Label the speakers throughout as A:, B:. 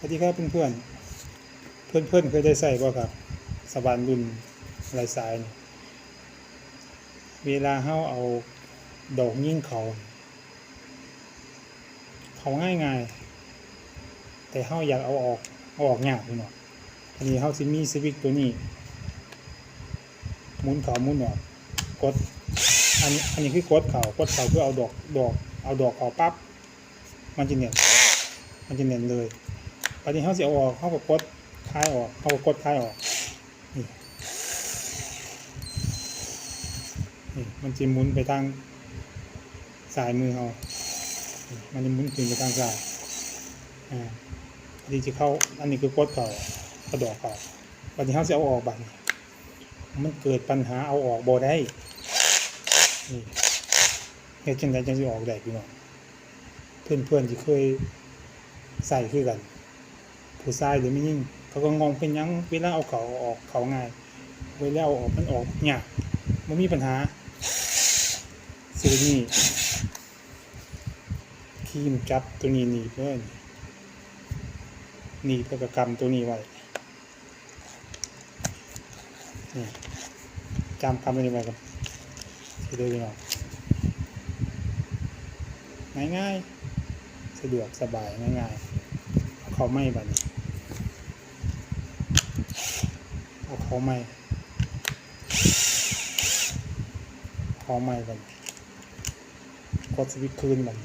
A: วัสดีครับเพื่อนเคยได้ใส่บ่ครับสว่านรุ่นลายสายนี่เวลาเฮาเอาดอกยิงเขาง่ายแต่เฮาอยากเอาออกยากพี่น้องอันนี้เฮาสิมีสวิตช์ตัวนี้หมุนเข้าหมุนออกกดอันนี้คือกดเข้าเพื่อเอาดอกออกปั๊บมันจะเนียนเลยตอนนี้เขาสิเอาออกเขาก็กดคลายออกนี่มันจะหมุนไปทางสายมือเขามันจะหมุนขึ้นไปทางซ้ายอันนี้จะเข้าอันนี้คือกดเขากระดอกเขาตอนนี้เขาจะเอาออกบัดมันเกิดปัญหาเอาออกบ่ได้นี่เหตุจังใดจังสิออกได้พี่น้องเพื่อนที่เคยใส่คือกันผู้ชายหรือไม่ยิ่งเขาก็งงเป็นยังเวลาเอาเขาออกเขาง่ายเวลาเอาออกมันออกยากมันมีปัญหาสิ่งนี้ครีมจับตัวนี้หนีบเลยหนีบแล้วก็กำตัวนี้ไว้นี่จำคำตัวนี้ไว้ครับที่ดูดีเนาะง่ายๆสะดวกสบายง่ายๆเขาไม่แบบนี้เอาเขาไม่แบบกดสวิตช์คืนแบบ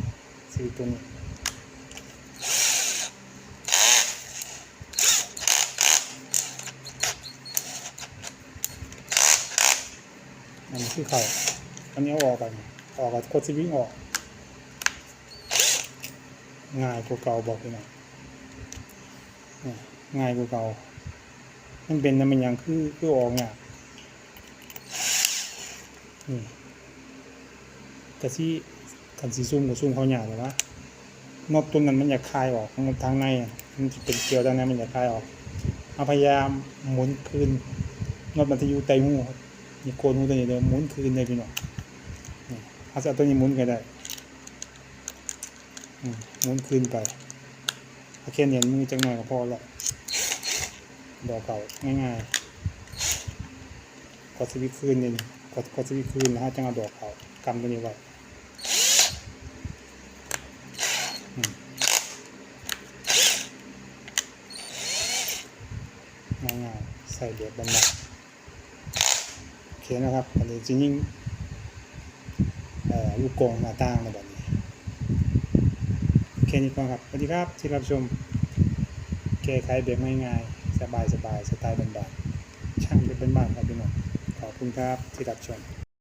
A: สวิตช์ตัวนี้อันนี้คือเขาอันนี้เอาออกกันกับกดสวิตช์ออกง่ายกว่าเก่าบอกเลยนะง่ายกว่าเก่ามันเป็นมันยังคือออกเนี่ยนี่กระซี่กันสีซุ่มกับซุ่มเขาหยาบเลยว่านอกตัวนั้นมันอยากคลายออกทางในมันจะเป็นเกลียวทางในมันอยากคลายออกเอาพยายามหมุนคืนนอกมันจะอยู่ใต้หูนี่โกนหูตัวนี้เดี๋ยวหมุนคืนเลยพี่น้องนี่เอาตัวนี้หมุนก็ได้หมุนคืนไปแค่เนียนมือจังหน่อยก็พอแล้วดอกเก่าง่ายๆกดสวิตช์คืนนี่กดสวิตช์คืนนะฮะจังเอาดอกเก่ากำตัวนี้ไว้ง่ายๆใส่เดือดบางๆโอเคนะครับอันนี้จะยิ่งลูกกรงหน้าต่างในแบบนี้แค่นี้ก่อนครับสวัสดีครับที่รับชมแก้ไขแบบง่ายๆสบายสไตล์บ้านๆช่างเป็นบ้านครับพี่น้องขอบคุณครับที่รับชม